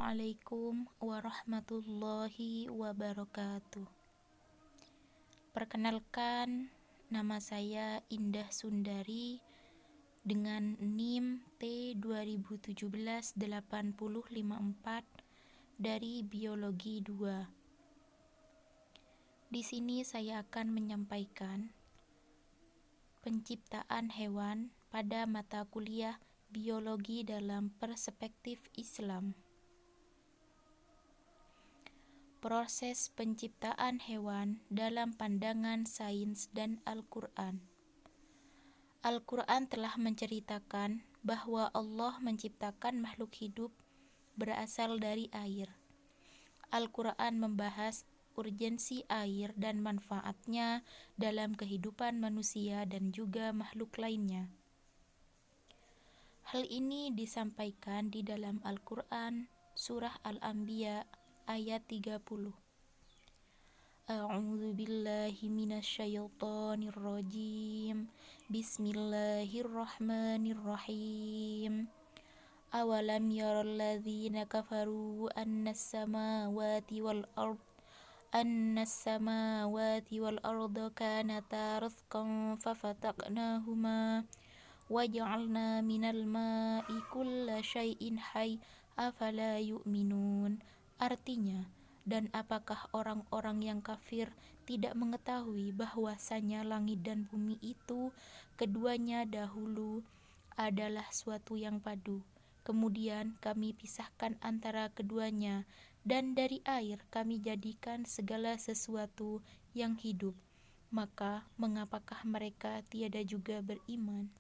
Assalamualaikum warahmatullahi wabarakatuh. Perkenalkan, nama saya Indah Sundari dengan NIM T2017-8054 dari Biologi 2. Di sini saya akan menyampaikan penciptaan hewan pada mata kuliah Biologi dalam Perspektif Islam. Proses penciptaan hewan dalam pandangan sains dan Al-Quran. Al-Quran telah menceritakan bahwa Allah menciptakan makhluk hidup berasal dari air. Al-Quran membahas urgensi air dan manfaatnya dalam kehidupan manusia dan juga makhluk lainnya. Hal ini disampaikan di dalam Al-Quran, Surah Al-Anbiya ayat 30. A'udzu billahi minasyaitonir rajim. Bismillahirrahmanirrahim. Awalam yaral ladzina kafaru annas samawati wal arda kanata ratqan fafataqnahuma waja'alna minal ma'i kulla syai'in hayy afala yu'minun. Artinya, dan apakah orang-orang yang kafir tidak mengetahui bahwasanya langit dan bumi itu keduanya dahulu adalah suatu yang padu. Kemudian kami pisahkan antara keduanya, dan dari air kami jadikan segala sesuatu yang hidup. Maka mengapakah mereka tiada juga beriman?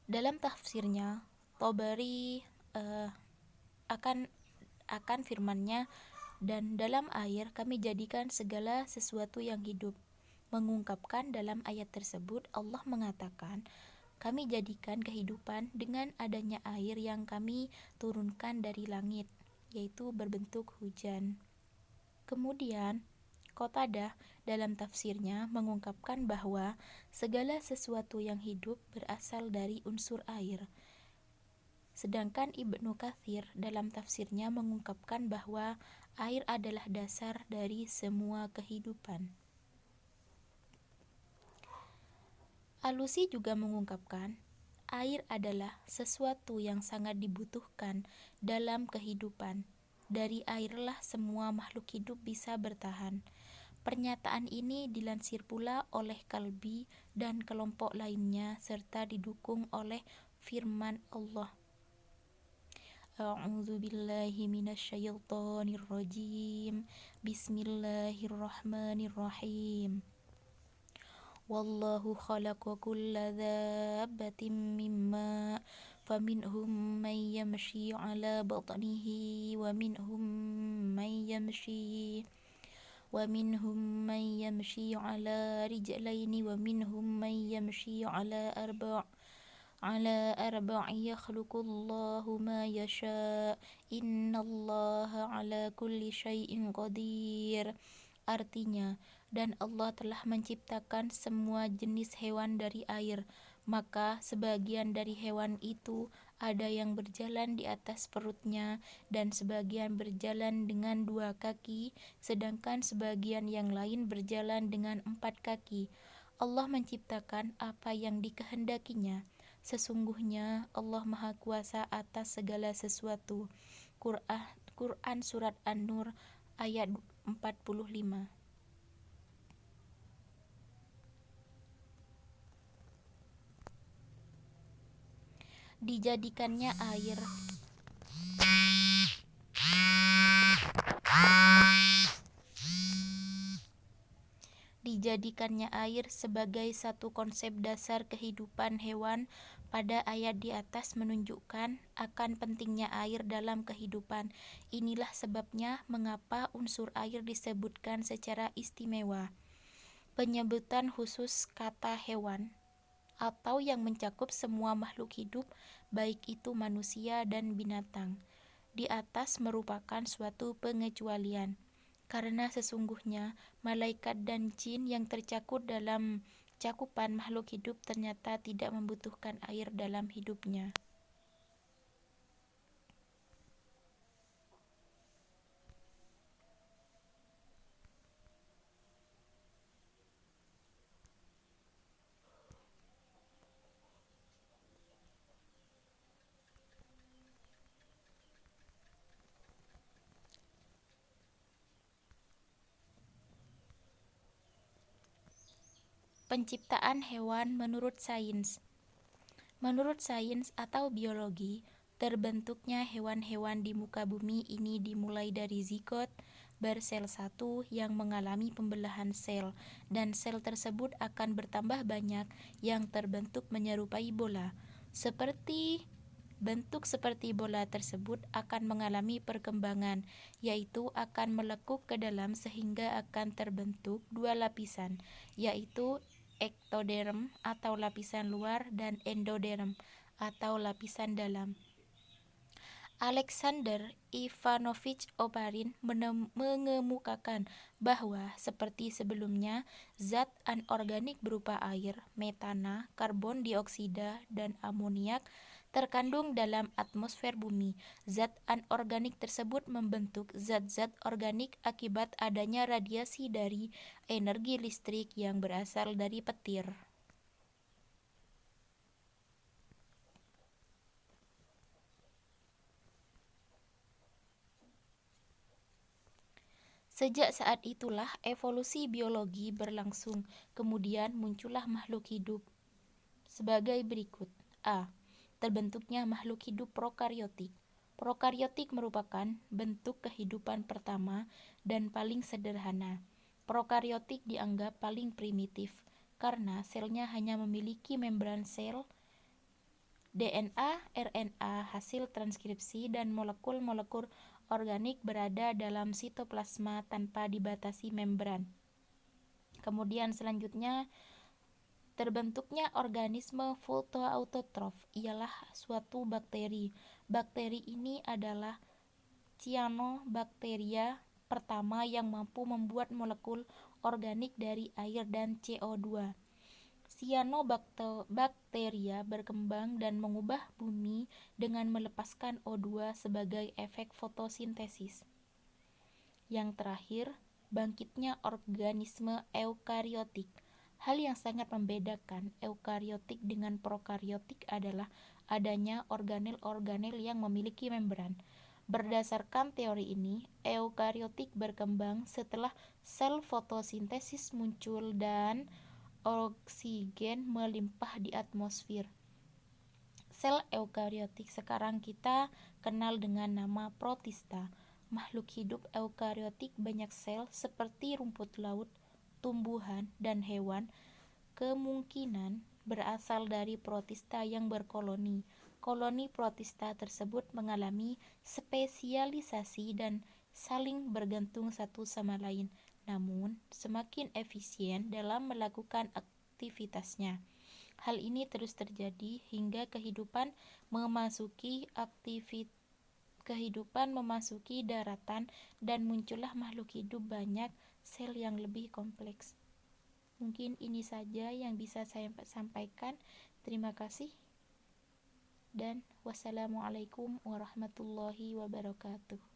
Dalam tafsirnya, Thabari akan firman-Nya, dan dalam air kami jadikan segala sesuatu yang hidup. Mengungkapkan dalam ayat tersebut Allah mengatakan, kami jadikan kehidupan dengan adanya air yang kami turunkan dari langit, yaitu berbentuk hujan. Kemudian Qatadah dalam tafsirnya mengungkapkan bahwa segala sesuatu yang hidup berasal dari unsur air. Sedangkan Ibnu Katsir dalam tafsirnya mengungkapkan bahwa air adalah dasar dari semua kehidupan. Alusi juga mengungkapkan, air adalah sesuatu yang sangat dibutuhkan dalam kehidupan. Dari airlah semua makhluk hidup bisa bertahan. Pernyataan ini dilansir pula oleh Kalbi dan kelompok lainnya serta didukung oleh firman Allah. A'udzu billahi minasyaitonir rajim. Bismillahirrahmanirrahim. Wallahu khalaqa kulla dzabbatin mimma faminhum man yamshi 'ala batnihi wa minhum man yamshi 'ala rijlaini wa minhum man yamshi 'ala arba'i yakhluqullahu ma yasha innallaha 'ala kulli syai'in qadir. Artinya, dan Allah telah menciptakan semua jenis hewan dari air, maka sebagian dari hewan itu ada yang berjalan di atas perutnya dan sebagian berjalan dengan 2 kaki, sedangkan sebagian yang lain berjalan dengan 4 kaki. Allah menciptakan apa yang dikehendakinya. Sesungguhnya Allah Maha Kuasa atas segala sesuatu. Quran Surat An-Nur ayat 45. Dijadikannya air sebagai satu konsep dasar kehidupan hewan pada ayat di atas menunjukkan akan pentingnya air dalam kehidupan. Inilah sebabnya mengapa unsur air disebutkan secara istimewa. Penyebutan khusus kata hewan atau yang mencakup semua makhluk hidup, baik itu manusia dan binatang, di atas merupakan suatu pengecualian, karena sesungguhnya malaikat dan jin yang tercakup dalam cakupan makhluk hidup ternyata tidak membutuhkan air dalam hidupnya. Penciptaan hewan menurut sains. Menurut sains atau biologi, terbentuknya hewan-hewan di muka bumi ini dimulai dari zigot bersel satu yang mengalami pembelahan sel, dan sel tersebut akan bertambah banyak yang terbentuk menyerupai bola. Bentuk seperti bola tersebut akan mengalami perkembangan, yaitu akan melekuk ke dalam sehingga akan terbentuk dua lapisan, yaitu ektoderm atau lapisan luar dan endoderm atau lapisan dalam. Alexander Ivanovich Oparin mengemukakan bahwa seperti sebelumnya, zat anorganik berupa air, metana, karbon dioksida, dan amoniak terkandung dalam atmosfer bumi. Zat anorganik tersebut membentuk zat-zat organik akibat adanya radiasi dari energi listrik yang berasal dari petir. Sejak saat itulah evolusi biologi berlangsung. Kemudian muncullah makhluk hidup sebagai berikut. A. Terbentuknya makhluk hidup prokariotik. Prokariotik merupakan bentuk kehidupan pertama dan paling sederhana. Prokariotik dianggap paling primitif karena selnya hanya memiliki membran sel, DNA, RNA, hasil transkripsi, dan molekul-molekul organik berada dalam sitoplasma tanpa dibatasi membran. Kemudian selanjutnya, terbentuknya organisme fotoautotrof ialah suatu bakteri. Bakteri ini adalah cyanobacteria pertama yang mampu membuat molekul organik dari air dan CO2. Cyanobacteria berkembang dan mengubah bumi dengan melepaskan O2 sebagai efek fotosintesis. Yang terakhir, bangkitnya organisme eukariotik. Hal yang sangat membedakan eukariotik dengan prokariotik adalah adanya organel-organel yang memiliki membran. Berdasarkan teori ini, eukariotik berkembang setelah sel fotosintesis muncul dan oksigen melimpah di atmosfer. Sel eukariotik sekarang kita kenal dengan nama protista. Makhluk hidup eukariotik banyak sel seperti rumput laut, tumbuhan, dan hewan kemungkinan berasal dari protista yang berkoloni. Koloni protista tersebut mengalami spesialisasi dan saling bergantung satu sama lain, namun semakin efisien dalam melakukan aktivitasnya. Hal ini terus terjadi hingga kehidupan memasuki daratan dan muncullah makhluk hidup banyak sel yang lebih kompleks. Mungkin ini saja yang bisa saya sampaikan. Terima kasih dan wassalamualaikum warahmatullahi wabarakatuh.